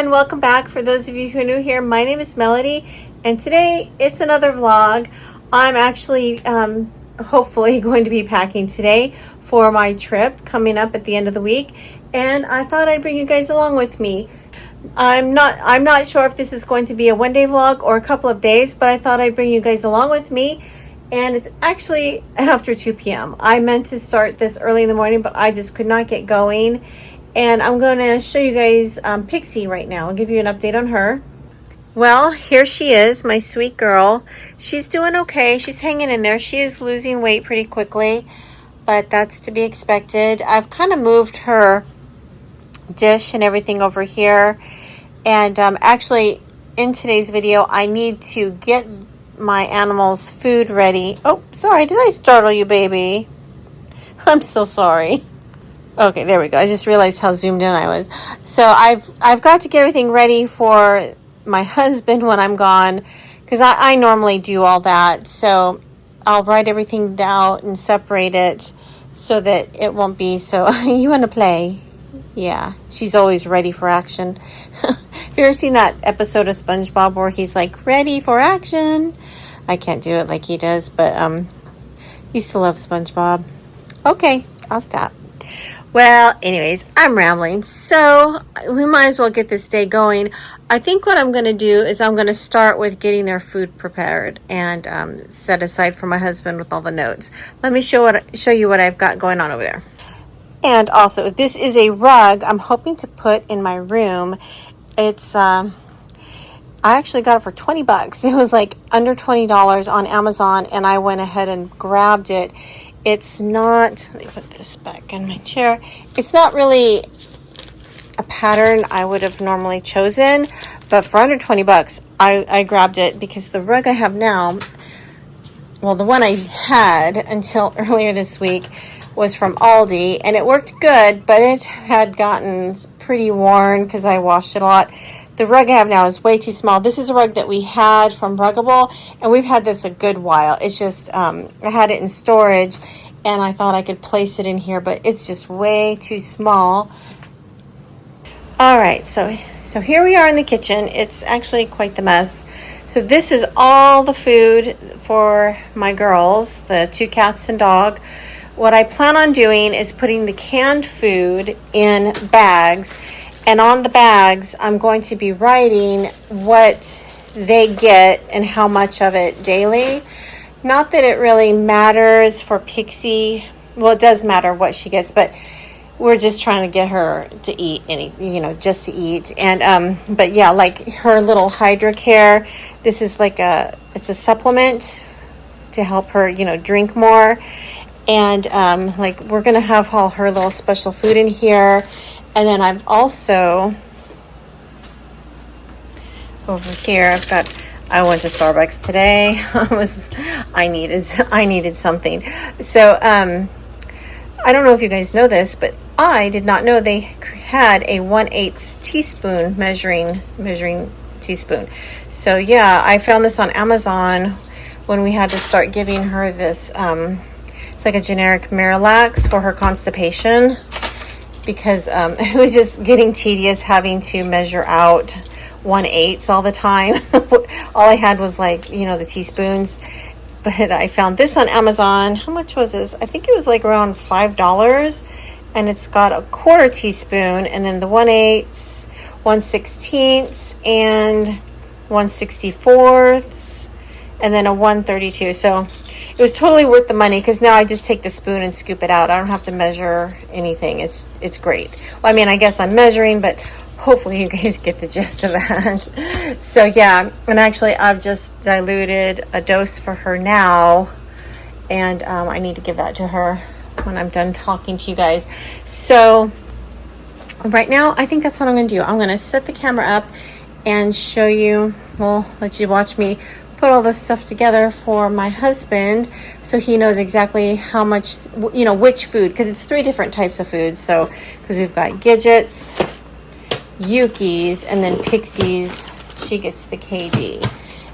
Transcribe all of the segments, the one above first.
everyone, welcome back. For those of you who are new here, my name is Melody, and today it's another vlog. I'm actually hopefully going to be packing today for my trip coming up at the end of the week, and I thought I'd bring you guys along with me. I'm not sure if this is going to be a one-day vlog or a couple of days, but I thought I'd bring you guys along with me. And it's actually after 2 p.m. I meant to start this early in the morning, but I just could not get going. And I'm going to show you guys Pixie right now. I'll give you an update on her. Well, here she is, my sweet girl. She's doing okay. She's hanging in there. She is losing weight pretty quickly, but that's to be expected. I've kind of moved her dish and everything over here. And actually, in today's video, I need to get my animals' food ready. Oh, sorry. Did I startle you, baby? I'm so sorry. Okay, there we go. I just realized how zoomed in I was. So I've got to get everything ready for my husband when I'm gone, because I normally do all that. So I'll write everything down and separate it so that it won't be so, you want to play? Yeah, she's always ready for action. Have you ever seen that episode of SpongeBob where he's like, ready for action? I can't do it like he does, but used to love SpongeBob. Okay, I'll stop. Well, anyways, I'm rambling, so we might as well get this day going. I think what I'm going to do is I'm going to start with getting their food prepared and set aside for my husband with all the notes. Let me show you what I've got going on over there. And also, this is a rug I'm hoping to put in my room. It's I actually got it for 20 bucks. It was like under $20 on Amazon, and I went ahead and grabbed it. It's not, let me put this back in my chair. It's not really a pattern I would have normally chosen, but for under 20 bucks, I grabbed it because the rug I have now, well, the one I had until earlier this week was from Aldi, and it worked good, but it had gotten pretty worn because I washed it a lot. The rug I have now is way too small. This is a rug that we had from Ruggable, and we've had this a good while. It's just, I had it in storage, and I thought I could place it in here, but it's just way too small. All right, so here we are in the kitchen. It's actually quite the mess. So this is all the food for my girls, the 2 cats and dog. What I plan on doing is putting the canned food in bags, and on the bags, I'm going to be writing what they get and how much of it daily. Not that it really matters for Pixie. Well, it does matter what she gets, but we're just trying to get her to eat just to eat. And, but yeah, like her little Hydra Care, this is like it's a supplement to help her, drink more. And, like we're going to have all her little special food in here. And then I've also, over here, I went to Starbucks today. I needed something. So, I don't know if you guys know this, but I did not know they had a 1/8 teaspoon measuring teaspoon. So yeah, I found this on Amazon when we had to start giving her this, it's like a generic Miralax for her constipation, because it was just getting tedious having to measure out 1/8 all the time. All I had was like, the teaspoons. But I found this on Amazon. How much was this? I think it was like around $5. And it's got a 1/4 teaspoon, and then the 1/8, 1/16, and 1/64, and then a 1/32. So it was totally worth the money, because now I just take the spoon and scoop it out. I don't have to measure anything. It's great. Well, I mean, I guess I'm measuring, but hopefully you guys get the gist of that. So yeah, and actually I've just diluted a dose for her now, and I need to give that to her when I'm done talking to you guys. So right now, I think that's what I'm going to do. I'm going to set the camera up and show you, well, let you watch me put all this stuff together for my husband, so he knows exactly how much, which food, because it's 3 different types of food. So, because we've got Gidgets, Yuki's, and then Pixie's, she gets the KD.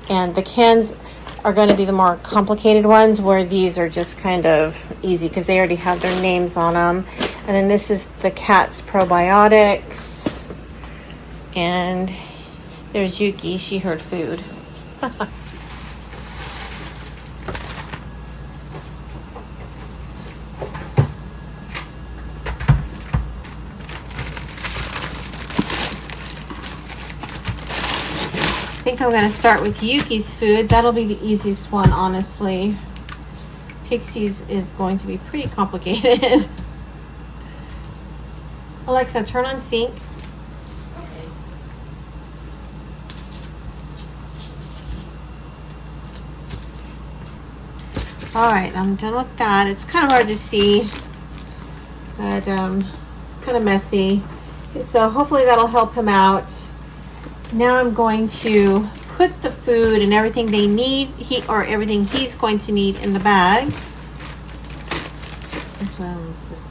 And the cans are going to be the more complicated ones, where these are just kind of easy because they already have their names on them. And then this is the cat's probiotics. And there's Yuki. She heard food. I think I'm going to start with Yuki's food. That'll be the easiest one, honestly. Pixie's is going to be pretty complicated. Alexa, turn on sync. Okay. All right, I'm done with that. It's kind of hard to see, but it's kind of messy. So hopefully that'll help him out. Now I'm going to put the food and everything they need, everything he's going to need in the bag. So just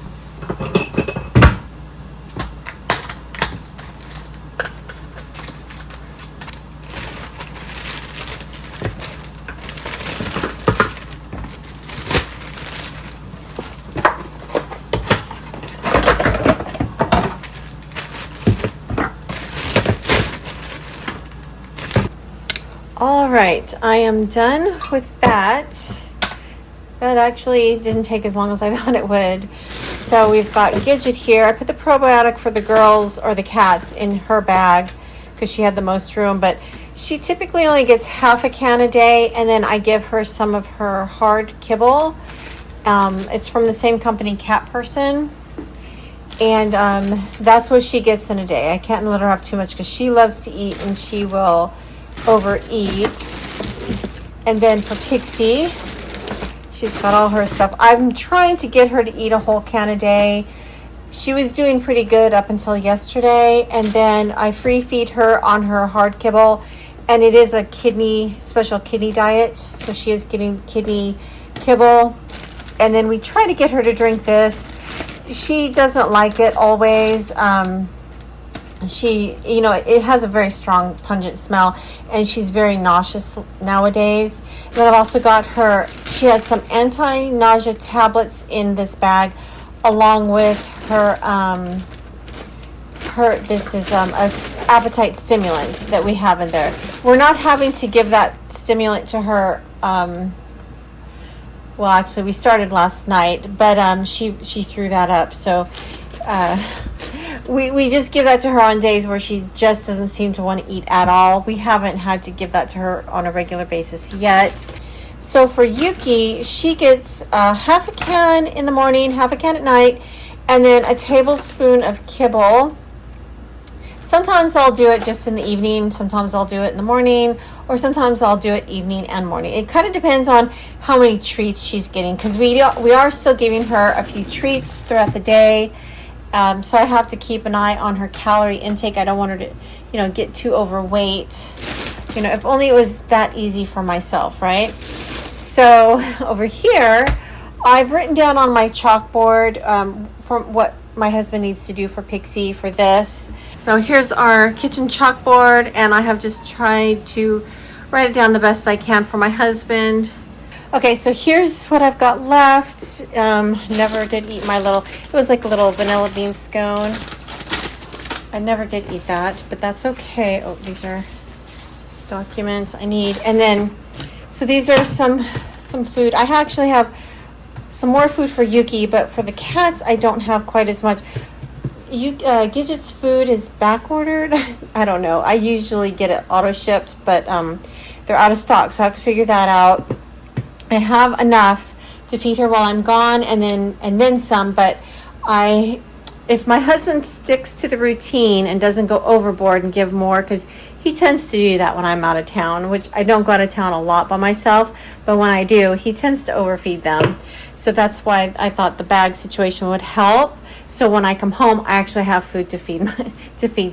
all right, I am done with that. That actually didn't take as long as I thought it would. So we've got Gidget here. I put the probiotic for the girls or the cats in her bag because she had the most room, but she typically only gets half a can a day, and then I give her some of her hard kibble. It's from the same company, Cat Person, and that's what she gets in a day. I can't let her have too much because she loves to eat and she will overeat. And then for Pixie, she's got all her stuff. I'm trying to get her to eat a whole can a day. She was doing pretty good up until yesterday, and then I free feed her on her hard kibble, and it is a special kidney diet, so she is getting kidney kibble. And then we try to get her to drink this. She doesn't like it always. It has a very strong pungent smell, and she's very nauseous nowadays. And then I've also got her, she has some anti-nausea tablets in this bag, along with her this is a appetite stimulant that we have in there. We're not having to give that stimulant to her. Well, actually, we started last night, but she threw that up. So we just give that to her on days where she just doesn't seem to want to eat at all. We haven't had to give that to her on a regular basis yet. So for Yuki, she gets half a can in the morning, half a can at night, and then a tablespoon of kibble. Sometimes I'll do it just in the evening, sometimes I'll do it in the morning, or sometimes I'll do it evening and morning. It kind of depends on how many treats she's getting, because we are still giving her a few treats throughout the day. So I have to keep an eye on her calorie intake. I don't want her to, get too overweight. If only it was that easy for myself, right? So over here, I've written down on my chalkboard from what my husband needs to do for Pixie for this. So here's our kitchen chalkboard, and I have just tried to write it down the best I can for my husband. Okay, so here's what I've got left. Never did eat it was like a little vanilla bean scone. I never did eat that, but that's okay. Oh, these are documents I need. And then, so these are some food. I actually have some more food for Yuki, but for the cats, I don't have quite as much. Gidget's food is back ordered. I don't know. I usually get it auto shipped, but they're out of stock, so I have to figure that out. I have enough to feed her while I'm gone, and then some. But if my husband sticks to the routine and doesn't go overboard and give more, because he tends to do that when I'm out of town, which I don't go out of town a lot by myself, but when I do, he tends to overfeed them. So that's why I thought the bag situation would help. So when I come home, I actually have food to feed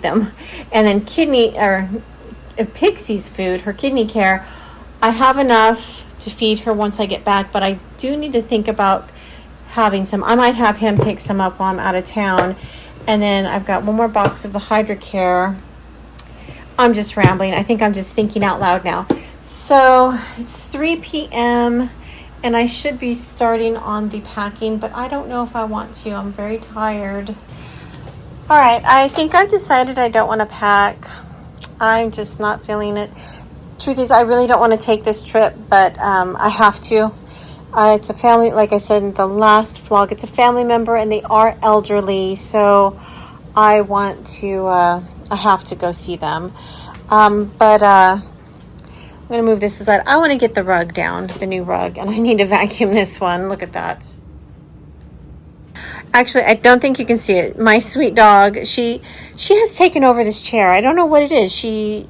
them. And then Pixie's food, her kidney care, I have enough to feed her once I get back, but I do need to think about having some. I might have him pick some up while I'm out of town. And then I've got one more box of the HydraCare. I'm just rambling. I think I'm just thinking out loud now. So it's 3 p.m. and I should be starting on the packing, but I don't know if I want to. I'm very tired. All right, I think I've decided I don't want to pack. I'm just not feeling it. Truth is, I really don't want to take this trip, but I have to. It's a family, like I said in the last vlog, it's a family member and they are elderly, so I want to, I have to go see them. But I'm going to move this aside. I want to get the rug down, the new rug, and I need to vacuum this one. Look at that. Actually, I don't think you can see it. My sweet dog, she has taken over this chair. I don't know what it is.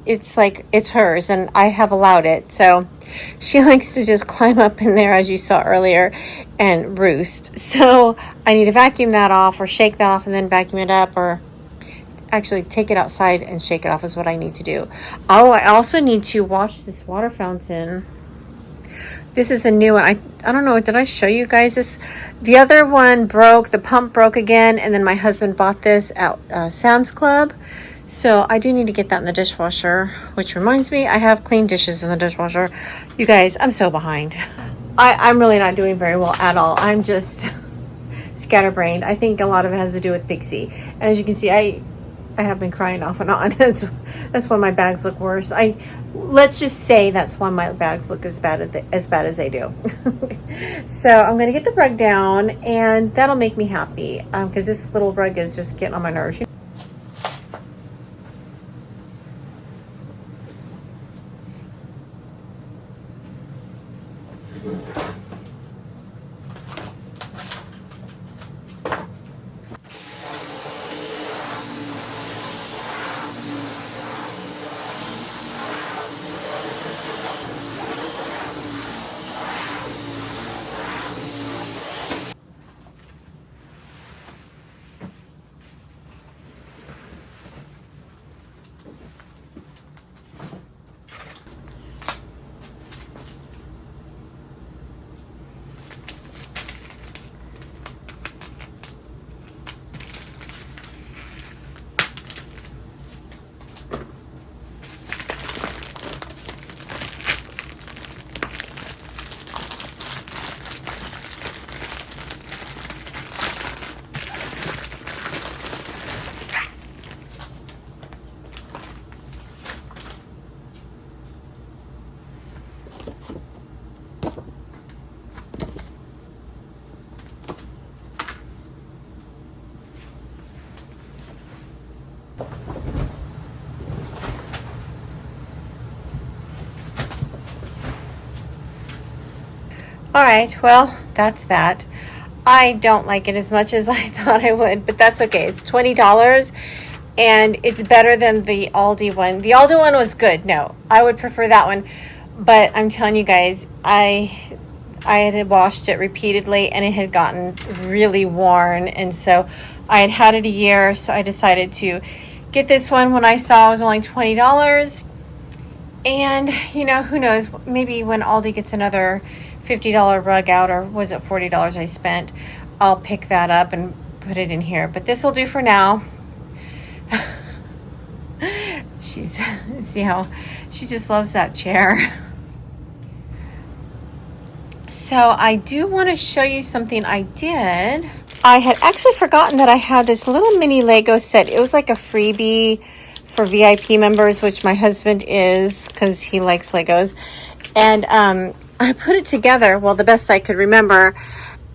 It's like it's hers, and I have allowed it. So she likes to just climb up in there, as you saw earlier, and roost. So I need to vacuum that off, or shake that off, and then vacuum it up, or actually take it outside and shake it off is what I need to do. Oh, I also need to wash this water fountain. This is a new one. I don't know. Did I show you guys this? The other one broke. The pump broke again. And then my husband bought this at Sam's Club. So I do need to get that in the dishwasher. Which reminds me, I have clean dishes in the dishwasher. You guys, I'm so behind. I'm really not doing very well at all. I'm just scatterbrained. I think a lot of it has to do with Pixie. And as you can see, I have been crying off and on. That's why my bags look worse. Let's just say that's why my bags look as bad as they do. So I'm gonna get the rug down, and that'll make me happy because this little rug is just getting on my nerves. All right, well, that's that. I don't like it as much as I thought I would, but that's okay. It's $20 and it's better than the Aldi one. The Aldi one was good. No, I would prefer that one. But I'm telling you guys, I had washed it repeatedly and it had gotten really worn. And so I had had it a year, so I decided to get this one when I saw it was only $20. And, you know, who knows, maybe when Aldi gets another $50 rug out, or was it $40 I spent, I'll pick that up and put it in here. But this will do for now. See how she just loves that chair. So I do want to show you something I did. I had actually forgotten that I had this little mini Lego set. It was like a freebie for VIP members, which my husband is because he likes Legos. And I put it together, well, the best I could remember,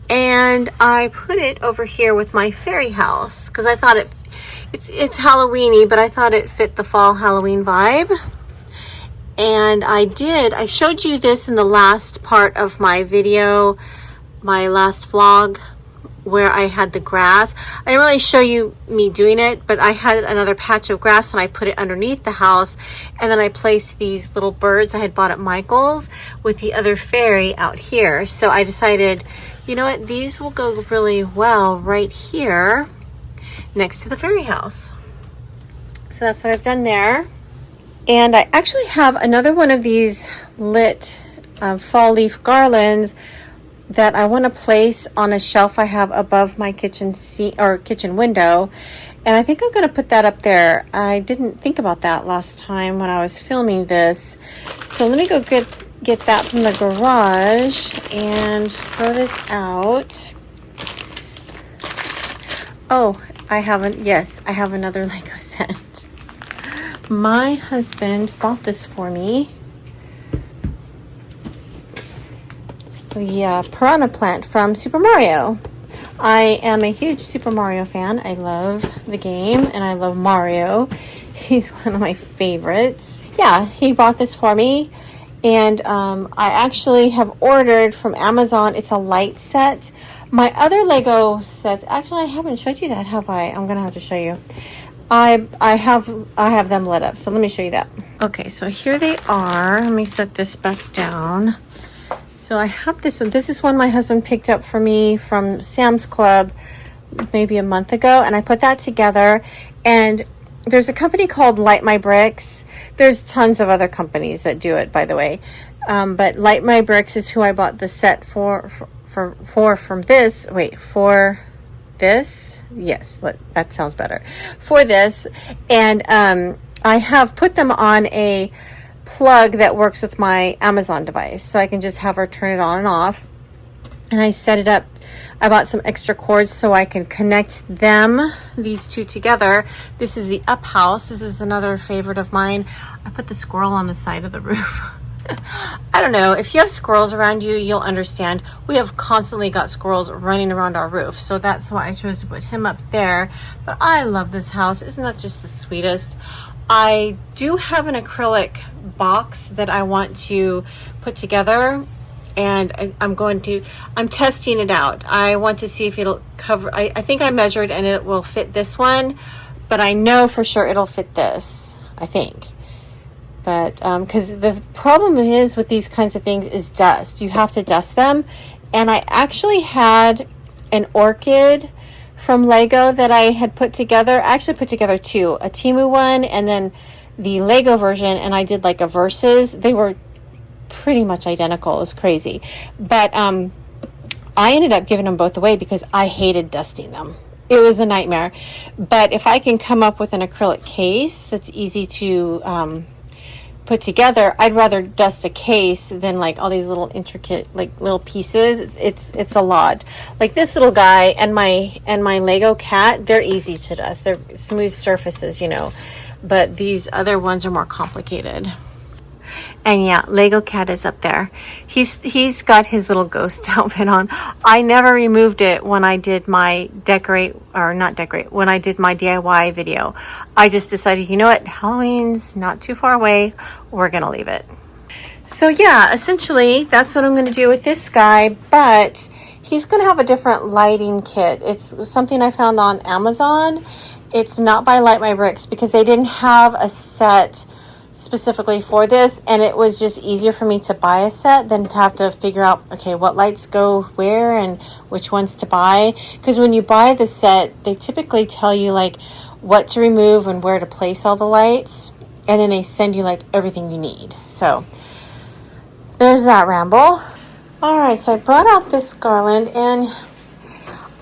and I put it over here with my fairy house because I thought it's Halloween-y, but I thought it fit the fall Halloween vibe. And I showed you this in the last part of my video, my last vlog, where I had the grass. I didn't really show you me doing it, but I had another patch of grass and I put it underneath the house, and then I placed these little birds I had bought at Michael's with the other fairy out here. So I decided, you know what, these will go really well right here next to the fairy house. So that's what I've done there. And I actually have another one of these lit fall leaf garlands that I want to place on a shelf I have above my kitchen window, and I think I'm going to put that up there. I didn't think about that last time when I was filming this, so let me go get that from the garage and throw this out. Oh, yes, I have another Lego set. My husband bought this for me. It's the piranha plant from Super Mario. I am a huge Super Mario fan. I love the game and I love Mario. He's one of my favorites. Yeah, he bought this for me. And I actually have ordered from Amazon. It's a light set. My other Lego sets, actually I haven't showed you that, have I? I'm gonna have to show you. I have them lit up, so let me show you that. Okay, so here they are. Let me set this back down. So I have this. This is one my husband picked up for me from Sam's Club maybe a month ago, and I put that together. And there's a company called Light My Bricks. There's tons of other companies that do it, by the way. But Light My Bricks is who I bought the set for from this. Wait, for this? Yes, that sounds better. For this. And I have put them on a plug that works with my Amazon device, so I can just have her turn it on and off. And I set it up. I bought some extra cords so I can connect these two together. This is the up house. This is another favorite of mine. I put the squirrel on the side of the roof. I don't know, if you have squirrels around you, you'll understand. We have constantly got squirrels running around our roof, so that's why I chose to put him up there. But I love this house. Isn't that just the sweetest? I do have an acrylic box that I want to put together, and I'm testing it out. I want to see if it'll cover. I think I measured and it will fit this one, but I know for sure it'll fit this, I think. But because the problem is with these kinds of things is dust. You have to dust them. And I actually had an orchid from Lego that I had put together. I actually put together two, a Temu one and then the Lego version, and I did like a versus. They were pretty much identical. It was crazy. But I ended up giving them both away because I hated dusting them. It was a nightmare. But if I can come up with an acrylic case that's easy to put together, I'd rather dust a case than like all these little intricate like little pieces. It's a lot. Like this little guy and my Lego cat, they're easy to dust. They're smooth surfaces, you know. But these other ones are more complicated. And yeah, Lego cat is up there. He's got his little ghost outfit on. I never removed it when I did my when I did my DIY video. I just decided, you know what, Halloween's not too far away. We're gonna leave it. So yeah, essentially that's what I'm gonna do with this guy, but he's gonna have a different lighting kit. It's something I found on Amazon. It's not by Light My Bricks because they didn't have a set specifically for this, and it was just easier for me to buy a set than to have to figure out, okay, what lights go where and which ones to buy. Because when you buy the set, they typically tell you like what to remove and where to place all the lights, and then they send you like everything you need. So there's that ramble. All right, so I brought out this garland, and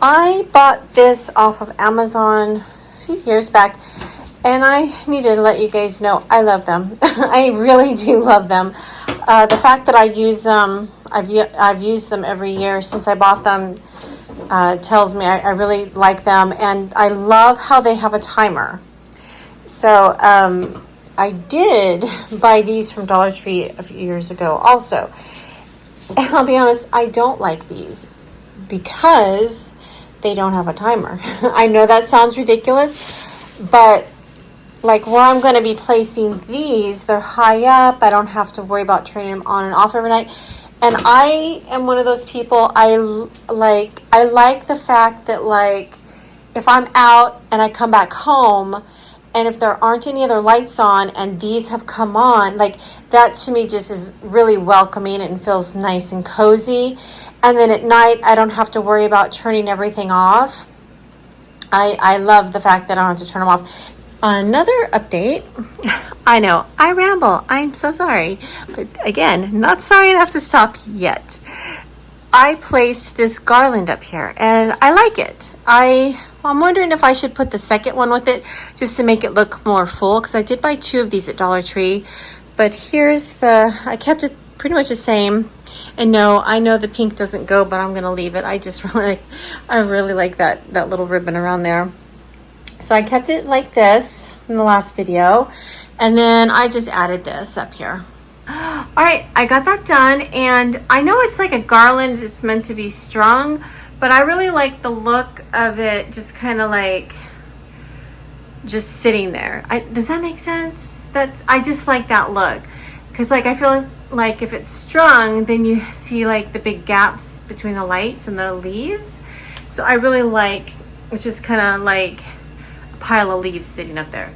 I bought this off of Amazon a few years back. And I need to let you guys know I love them. I really do love them. The fact that I use them, I've used them every year since I bought them, tells me I really like them. And I love how they have a timer. So I did buy these from Dollar Tree a few years ago also. And I'll be honest, I don't like these because they don't have a timer. I know that sounds ridiculous, but like where I'm going to be placing these, they're high up. I don't have to worry about turning them on and off every night. And I am one of those people, I like the fact that like if I'm out and I come back home and if there aren't any other lights on and these have come on, like that to me just is really welcoming and feels nice and cozy. And then at night, I don't have to worry about turning everything off. I love the fact that I don't have to turn them off. Another update. I know, I ramble. I'm so sorry. But again, not sorry enough to stop yet. I placed this garland up here and I like it. I'm wondering if I should put the second one with it just to make it look more full, because I did buy two of these at Dollar Tree. But here's I kept it pretty much the same. And no, I know the pink doesn't go, but I'm going to leave it. I really like that little ribbon around there. So I kept it like this from the last video, and then I just added this up here. All right, I got that done, and I know it's like a garland, it's meant to be strung, but I really like the look of it just kind of like just sitting there. Does that make sense? I just like that look, because like I feel like if it's strung, then you see like the big gaps between the lights and the leaves. So I really like, it's just kind of like a pile of leaves sitting up there.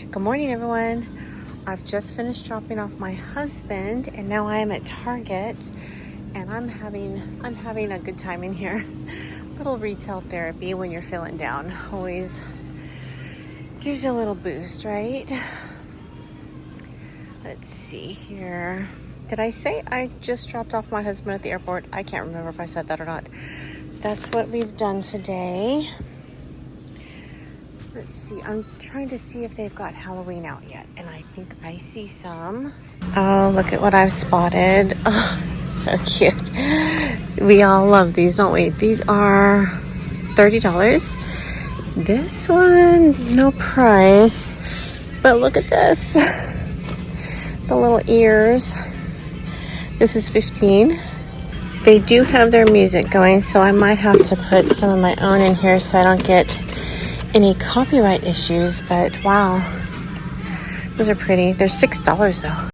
Good morning, everyone. I've just finished dropping off my husband, and now I am at Target, and I'm having a good time in here. Little retail therapy when you're feeling down always gives you a little boost, right? Let's see here. Did I say I just dropped off my husband at the airport? I can't remember if I said that or not. That's what we've done today. Let's see, I'm trying to see if they've got Halloween out yet, and I think I see some. Oh, look at what I've spotted. Oh, so cute. We all love these, don't we? These are $30. This one, no price, but look at this. The little ears. This is $15. They do have their music going, so I might have to put some of my own in here so I don't get any copyright issues, but wow, those are pretty. They're $6 though.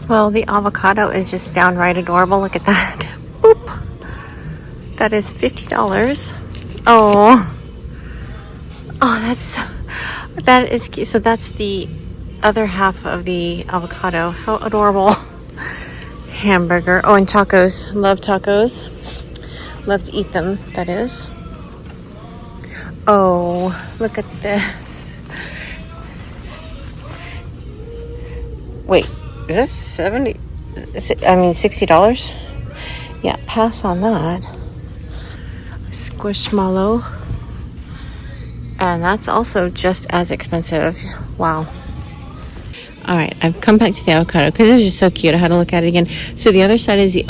Well, the avocado is just downright adorable. Look at that. Boop. That is $50. Oh, that is cute. So that's the other half of the avocado. How adorable. Hamburger. Oh, and tacos. Love tacos. Love to eat them, that is. Oh, look at this. Wait. Is that $60? Yeah, pass on that. Squishmallow. And that's also just as expensive. Wow. All right, I've come back to the avocado because it was just so cute. I had to look at it again. So the other side is the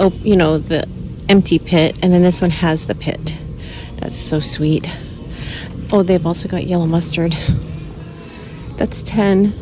empty pit, and then this one has the pit. That's so sweet. Oh, they've also got yellow mustard. That's $10.